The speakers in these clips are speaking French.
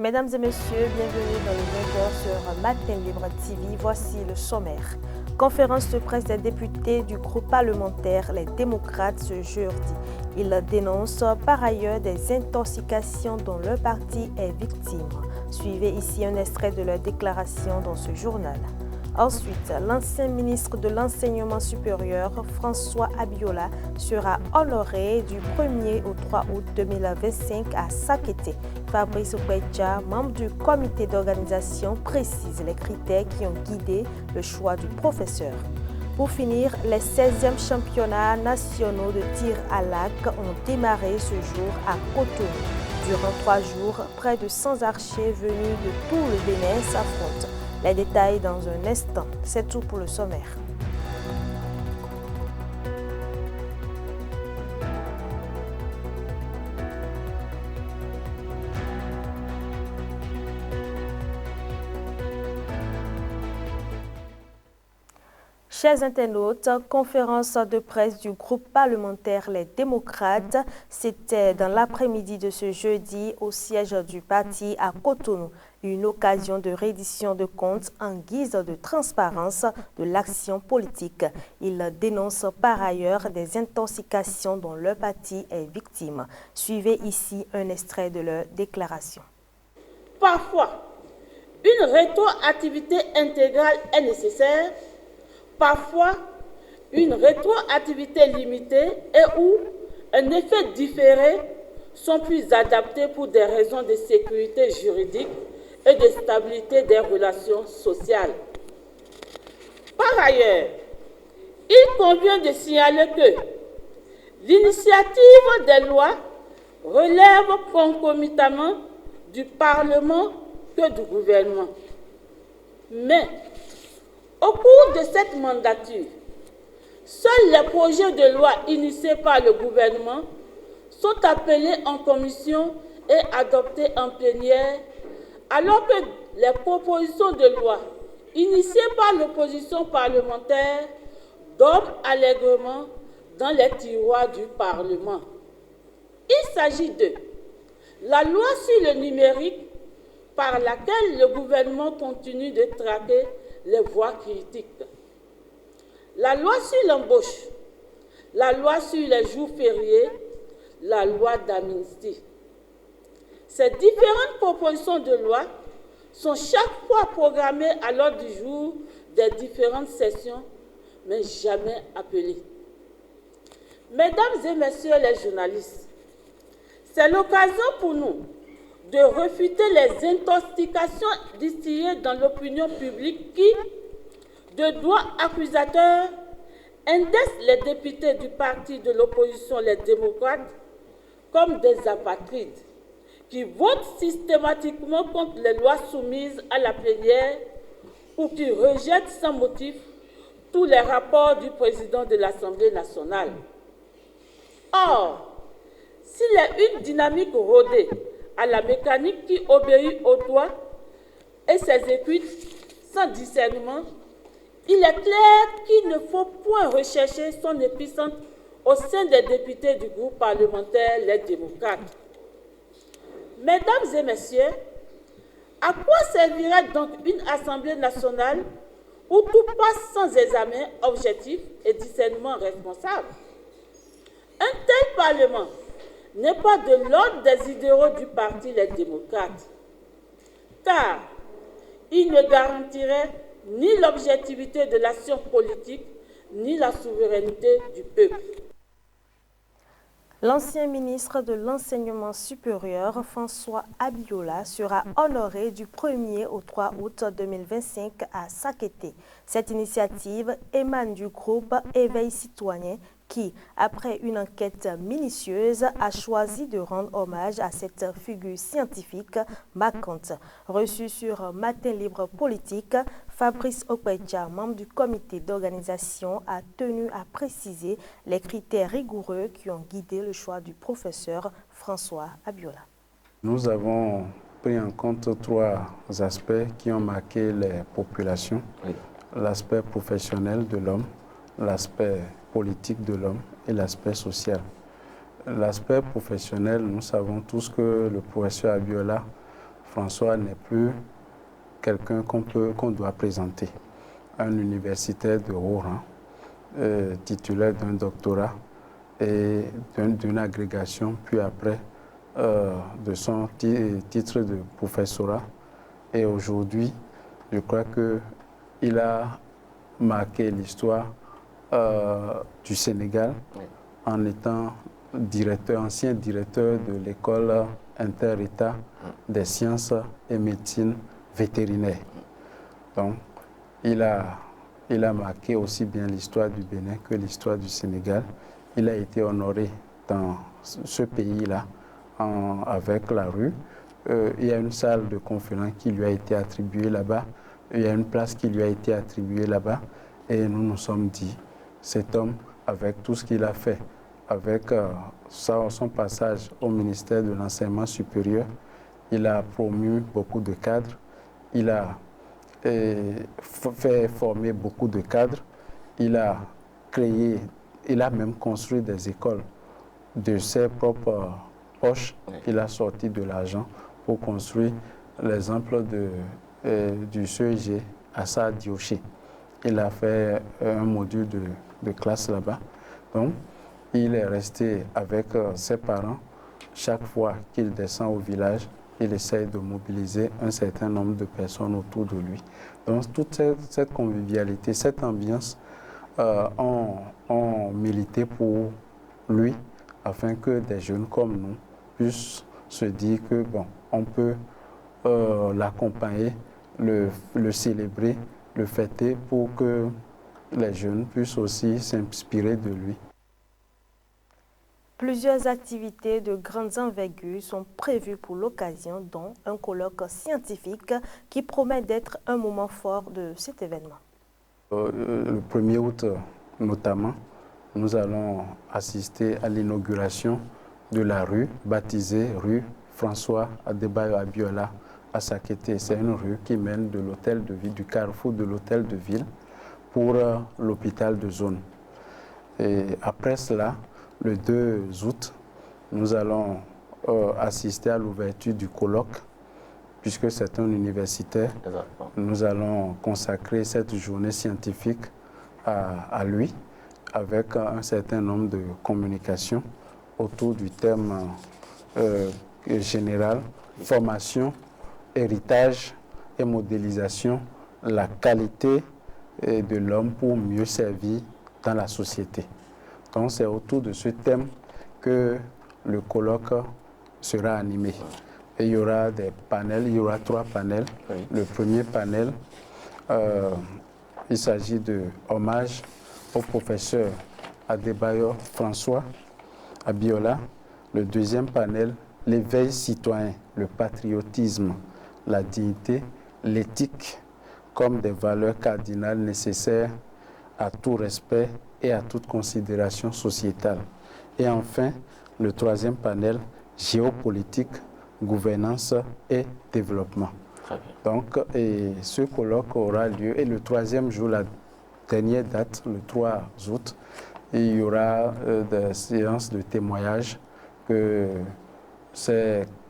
Mesdames et messieurs, bienvenue dans le 20h sur Matin Libre TV. Voici le sommaire. Conférence de presse des députés du groupe parlementaire Les Démocrates ce jeudi. Ils dénoncent par ailleurs des intoxications dont leur parti est victime. Suivez ici un extrait de leur déclaration dans ce journal. Ensuite, l'ancien ministre de l'Enseignement supérieur, François Abiola, sera honoré du 1er au 3 août 2025 à Sakété. Fabrice Okwecha, membre du comité d'organisation, précise les critères qui ont guidé le choix du professeur. Pour finir, les 16e championnats nationaux de tir à l'arc ont démarré ce jour à Cotonou. Durant 3 jours, près de 100 archers venus de tout le Bénin s'affrontent. Les détails dans un instant. C'est tout pour le sommaire. Chers internautes, conférence de presse du groupe parlementaire Les Démocrates, c'était dans l'après-midi de ce jeudi au siège du parti à Cotonou, une occasion de reddition de comptes en guise de transparence de l'action politique. Ils dénoncent par ailleurs des intoxications dont leur parti est victime. Suivez ici un extrait de leur déclaration. Parfois, une rétroactivité intégrale est nécessaire. Parfois, une rétroactivité limitée et ou un effet différé sont plus adaptés pour des raisons de sécurité juridique et de stabilité des relations sociales. Par ailleurs, il convient de signaler que l'initiative des lois relève concomitamment du Parlement que du gouvernement. Mais, au cours de cette mandature, seuls les projets de loi initiés par le gouvernement sont appelés en commission et adoptés en plénière, alors que les propositions de loi initiées par l'opposition parlementaire dorment allègrement dans les tiroirs du Parlement. Il s'agit de la loi sur le numérique par laquelle le gouvernement continue de traquer les voix critiques, la loi sur l'embauche, la loi sur les jours fériés, la loi d'amnistie. Ces différentes propositions de loi sont chaque fois programmées à l'ordre du jour des différentes sessions, mais jamais appelées. Mesdames et messieurs les journalistes, c'est l'occasion pour nous de refuter les intoxications distillées dans l'opinion publique qui, de droit accusateur, indexent les députés du parti de l'opposition, les démocrates, comme des apatrides, qui votent systématiquement contre les lois soumises à la plénière ou qui rejettent sans motif tous les rapports du président de l'Assemblée nationale. Or, s'il y a une dynamique rodée à la mécanique qui obéit au droit et s'exécute sans discernement, il est clair qu'il ne faut point rechercher son épicentre au sein des députés du groupe parlementaire Les Démocrates. Mesdames et messieurs, à quoi servirait donc une Assemblée nationale où tout passe sans examen objectif et discernement responsable? Un tel Parlement n'est pas de l'ordre des idéaux du parti Les Démocrates, car il ne garantirait ni l'objectivité de l'action politique, ni la souveraineté du peuple. L'ancien ministre de l'Enseignement supérieur, François Abiola, sera honoré du 1er au 3 août 2025 à Sakété. Cette initiative émane du groupe Éveil citoyen qui, après une enquête minutieuse, a choisi de rendre hommage à cette figure scientifique marquante. Reçu sur Matin Libre Politique, Fabrice Okwecha, membre du comité d'organisation, a tenu à préciser les critères rigoureux qui ont guidé le choix du professeur François Abiola. Nous avons pris en compte 3 aspects qui ont marqué les populations. Oui. L'aspect professionnel de l'homme, l'aspect politique de l'homme et l'aspect social. L'aspect professionnel, nous savons tous que le professeur Abiola François n'est plus quelqu'un qu'on doit présenter. Un universitaire de haut rang, titulaire d'un doctorat et d'une agrégation, puis après de son titre de professorat. Et aujourd'hui, je crois qu'il a marqué l'histoire du Sénégal en étant ancien directeur de l'école inter-État des sciences et médecine vétérinaire. Donc, il a marqué aussi bien l'histoire du Bénin que l'histoire du Sénégal. Il a été honoré dans ce pays-là avec la rue. Il y a une salle de conférence qui lui a été attribuée là-bas. Il y a une place qui lui a été attribuée là-bas. Et nous nous sommes dit, cet homme, avec tout ce qu'il a fait, avec son passage au ministère de l'Enseignement supérieur, il a promu beaucoup de cadres. Il a fait former beaucoup de cadres. Il a créé, il a même construit des écoles de ses propres poches. Il a sorti de l'argent pour construire l'exemple du CEG à Sa-Dioché. Il a fait un module de classe là-bas. Donc, il est resté avec ses parents. Chaque fois qu'il descend au village, il essaye de mobiliser un certain nombre de personnes autour de lui. Donc, toute cette convivialité, cette ambiance ont milité pour lui, afin que des jeunes comme nous puissent se dire que, bon, on peut l'accompagner, le célébrer, le fêter pour que les jeunes puissent aussi s'inspirer de lui. Plusieurs activités de grandes envergures sont prévues pour l'occasion, dont un colloque scientifique qui promet d'être un moment fort de cet événement. Le 1er août, notamment, nous allons assister à l'inauguration de la rue baptisée rue François Adebayo Abiola à Sakété. C'est une rue qui mène de l'hôtel de ville, du carrefour de l'hôtel de ville pour l'hôpital de zone. Et après cela, le 2 août, nous allons assister à l'ouverture du colloque, puisque c'est un universitaire. Nous allons consacrer cette journée scientifique à lui, avec un certain nombre de communications autour du thème général, formation, héritage et modélisation, la qualité de l'homme pour mieux servir dans la société. Donc c'est autour de ce thème que le colloque sera animé. Et il y aura des panels, il y aura 3 panels. Oui. Le premier panel, il s'agit de hommage au professeur Adebayo François Abiola. Le deuxième panel, l'éveil citoyen, le patriotisme, la dignité, l'éthique comme des valeurs cardinales nécessaires à tout respect et à toute considération sociétale. Et enfin, le troisième panel, géopolitique, gouvernance et développement. Donc, ce colloque aura lieu, et le troisième jour, la dernière date, le 3 août, il y aura des séances de témoignage que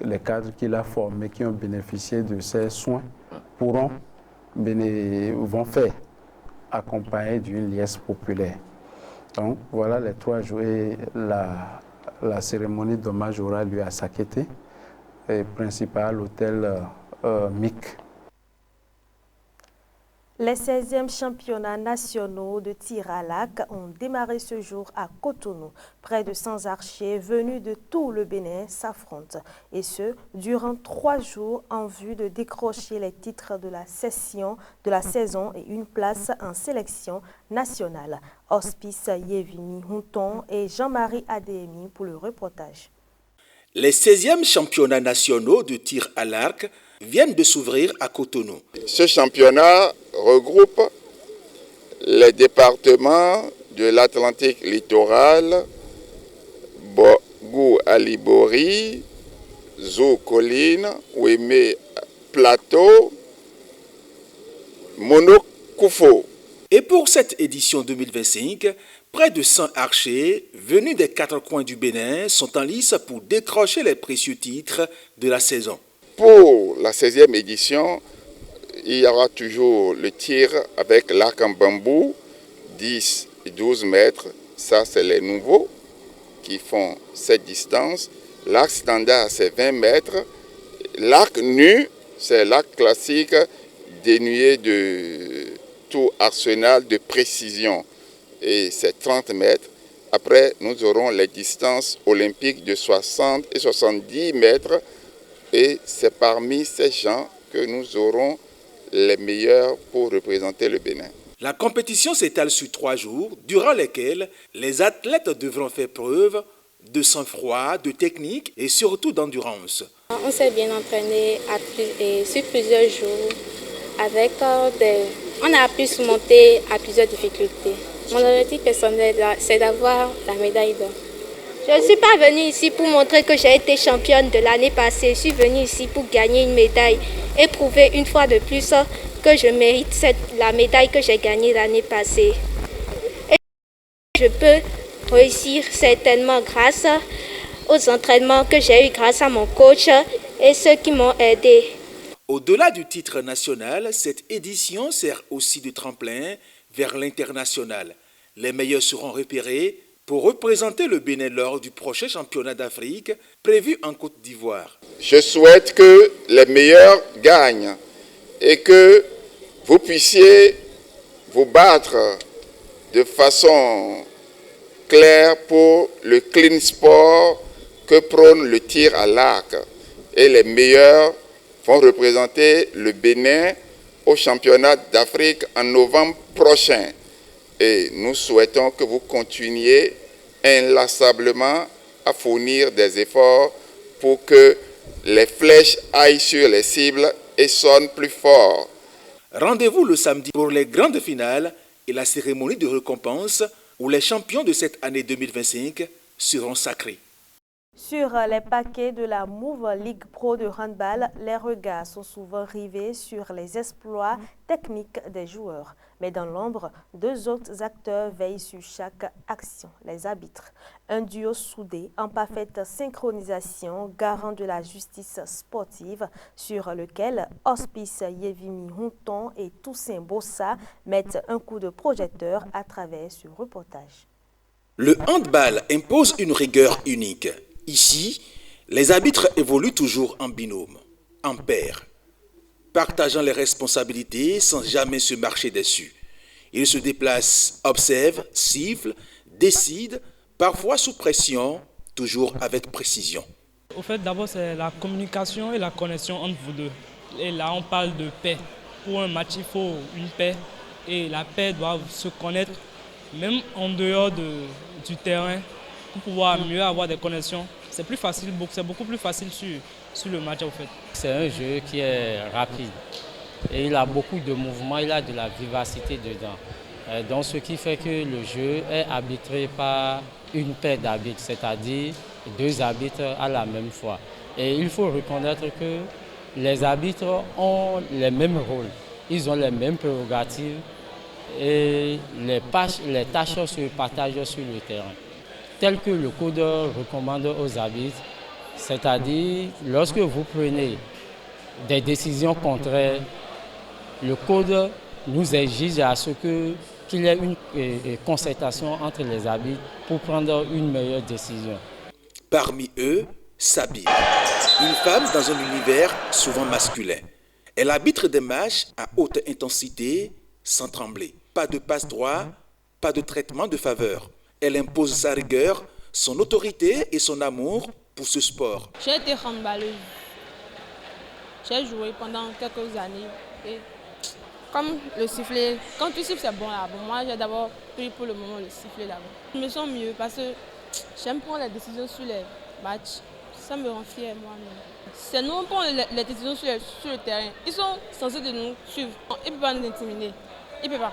les cadres qu'il a formés, qui ont bénéficié de ces soins, vont faire, accompagnés d'une liesse populaire. Donc, voilà les 3 jours. Et la cérémonie d'hommage aura lieu à Sakété, et principal à l'hôtel MIC. Les 16e championnats nationaux de tir à l'arc ont démarré ce jour à Cotonou. Près de 100 archers venus de tout le Bénin s'affrontent, et ce, durant 3 jours en vue de décrocher les titres de la saison et une place en sélection nationale. Hospice Yevini Houton et Jean-Marie Adémi pour le reportage. Les 16e championnats nationaux de tir à l'arc viennent de s'ouvrir à Cotonou. Ce championnat regroupe les départements de l'Atlantique littoral, Bogou Alibori, Zou Colline, Ouémé Plateau, Monokoufo. Et pour cette édition 2025, près de 100 archers venus des 4 coins du Bénin sont en lice pour décrocher les précieux titres de la saison. Pour la 16e édition, il y aura toujours le tir avec l'arc en bambou, 10 et 12 mètres. Ça, c'est les nouveaux qui font cette distance. L'arc standard, c'est 20 mètres. L'arc nu, c'est l'arc classique dénué de tout arsenal de précision. Et c'est 30 mètres. Après, nous aurons les distances olympiques de 60 et 70 mètres. Et c'est parmi ces gens que nous aurons les meilleurs pour représenter le Bénin. La compétition s'étale sur 3 jours, durant lesquels les athlètes devront faire preuve de sang-froid, de technique et surtout d'endurance. On s'est bien entraîné sur plusieurs jours. On a pu surmonter à plusieurs difficultés. Mon objectif personnel, c'est d'avoir la médaille d'or. Je ne suis pas venue ici pour montrer que j'ai été championne de l'année passée. Je suis venue ici pour gagner une médaille et prouver une fois de plus que je mérite la médaille que j'ai gagnée l'année passée. Et je peux réussir certainement grâce aux entraînements que j'ai eus grâce à mon coach et ceux qui m'ont aidé. Au-delà du titre national, cette édition sert aussi de tremplin vers l'international. Les meilleurs seront repérés pour représenter le Bénin lors du prochain championnat d'Afrique prévu en Côte d'Ivoire. Je souhaite que les meilleurs gagnent et que vous puissiez vous battre de façon claire pour le clean sport que prône le tir à l'arc. Et les meilleurs vont représenter le Bénin au championnat d'Afrique en novembre prochain. Et nous souhaitons que vous continuiez inlassablement à fournir des efforts pour que les flèches aillent sur les cibles et sonnent plus fort. Rendez-vous le samedi pour les grandes finales et la cérémonie de récompense où les champions de cette année 2025 seront sacrés. Sur les paquets de la Move League Pro de handball, les regards sont souvent rivés sur les exploits techniques des joueurs. Mais dans l'ombre, 2 autres acteurs veillent sur chaque action, les arbitres. Un duo soudé, en parfaite synchronisation, garant de la justice sportive, sur lequel Hospice Yevimi Honton et Toussaint Bossa mettent un coup de projecteur à travers ce reportage. Le handball impose une rigueur unique. Ici, les arbitres évoluent toujours en binôme, en paire, partageant les responsabilités sans jamais se marcher dessus. Ils se déplacent, observent, sifflent, décident, parfois sous pression, toujours avec précision. Au fait, d'abord, c'est la communication et la connexion entre vous deux. Et là, on parle de paix. Pour un match, il faut une paix. Et la paix doit se connaître, même en dehors du terrain, pour pouvoir mieux avoir des connexions. C'est plus facile, c'est beaucoup plus facile sur le match, en fait. C'est un jeu qui est rapide. Et il a beaucoup de mouvements, il a de la vivacité dedans. Donc, ce qui fait que le jeu est arbitré par une paire d'arbitres, c'est-à-dire 2 arbitres à la même fois. Et il faut reconnaître que les arbitres ont les mêmes rôles, ils ont les mêmes prérogatives et les tâches se partagent sur le terrain. Tel que le code recommande aux arbitres, c'est-à-dire lorsque vous prenez des décisions contraires, le code nous exige à ce qu'il y ait une concertation entre les arbitres pour prendre une meilleure décision. Parmi eux, Sabine, une femme dans un univers souvent masculin. Elle arbitre des matchs à haute intensité sans trembler. Pas de passe-droit, pas de traitement de faveur. Elle impose sa rigueur, son autorité et son amour pour ce sport. J'ai été handballeuse. J'ai joué pendant quelques années. Et comme le sifflet, quand tu siffles, c'est bon là. Bon, moi, j'ai d'abord pris pour le moment le sifflet là-bas. Je me sens mieux parce que j'aime prendre les décisions sur les matchs. Ça me rend fière moi-même. C'est nous qui prenons les décisions sur le terrain. Ils sont censés de nous suivre. Ils ne peuvent pas nous intimider. Ils ne peuvent pas.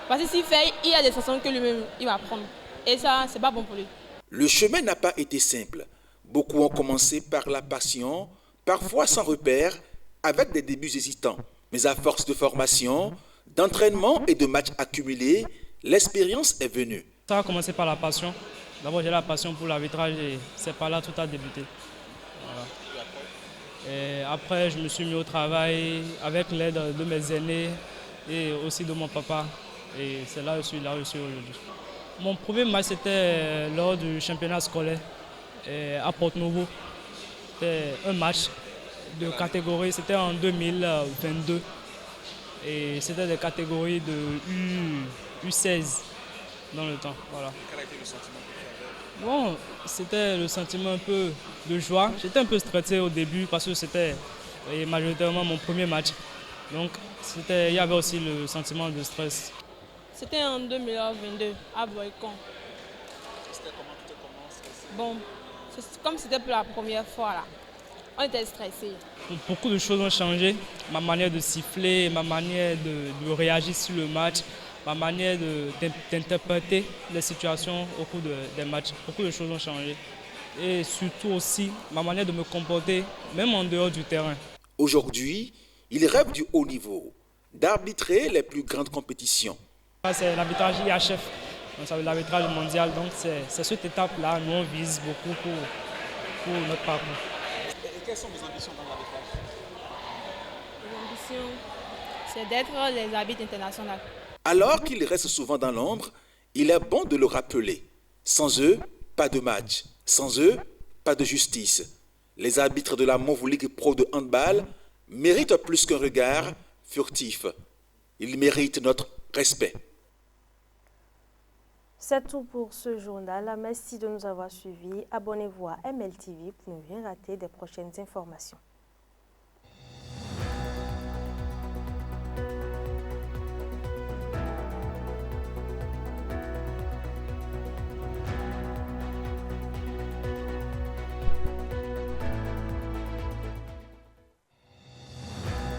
Parce que s'il fait, il y a des façons que lui-même il va prendre. Et ça, c'est pas bon pour lui. Le chemin n'a pas été simple. Beaucoup ont commencé par la passion, parfois sans repère, avec des débuts hésitants. Mais à force de formation, d'entraînement et de matchs accumulés, l'expérience est venue. Ça a commencé par la passion. D'abord, j'ai la passion pour l'arbitrage et c'est par là que tout a débuté. Voilà. Et après, je me suis mis au travail avec l'aide de mes aînés et aussi de mon papa. Et c'est là que je suis aujourd'hui. Mon premier match, c'était lors du championnat scolaire à Porto-Novo. C'était un match de catégorie, c'était en 2022. Et c'était des catégories de U16 dans le temps. Voilà. Quel a été le sentiment que tu avais? Bon, c'était le sentiment un peu de joie. J'étais un peu stressé au début parce que c'était majoritairement mon premier match. Donc il y avait aussi le sentiment de stress. C'était en 2022 à Boycon. C'était comment? Tu étais comment stressé? Bon, comme c'était pour la première fois là, on était stressés. Beaucoup de choses ont changé. Ma manière de siffler, ma manière de réagir sur le match, ma manière d'interpréter les situations au cours des matchs. Beaucoup de choses ont changé. Et surtout aussi ma manière de me comporter, même en dehors du terrain. Aujourd'hui, il rêve du haut niveau, d'arbitrer les plus grandes compétitions. C'est l'arbitrage IHF, donc ça veut dire l'arbitrage mondial. Donc c'est cette étape-là, nous on vise beaucoup pour notre parcours. Et quelles sont vos ambitions dans l'arbitrage? Mes ambitions, c'est d'être les arbitres internationaux. Alors qu'ils restent souvent dans l'ombre, il est bon de le rappeler. Sans eux, pas de match. Sans eux, pas de justice. Les arbitres de la Monvo Ligue Pro de handball méritent plus qu'un regard furtif. Ils méritent notre respect. C'est tout pour ce journal. Merci de nous avoir suivis. Abonnez-vous à MLTV pour ne rien rater des prochaines informations.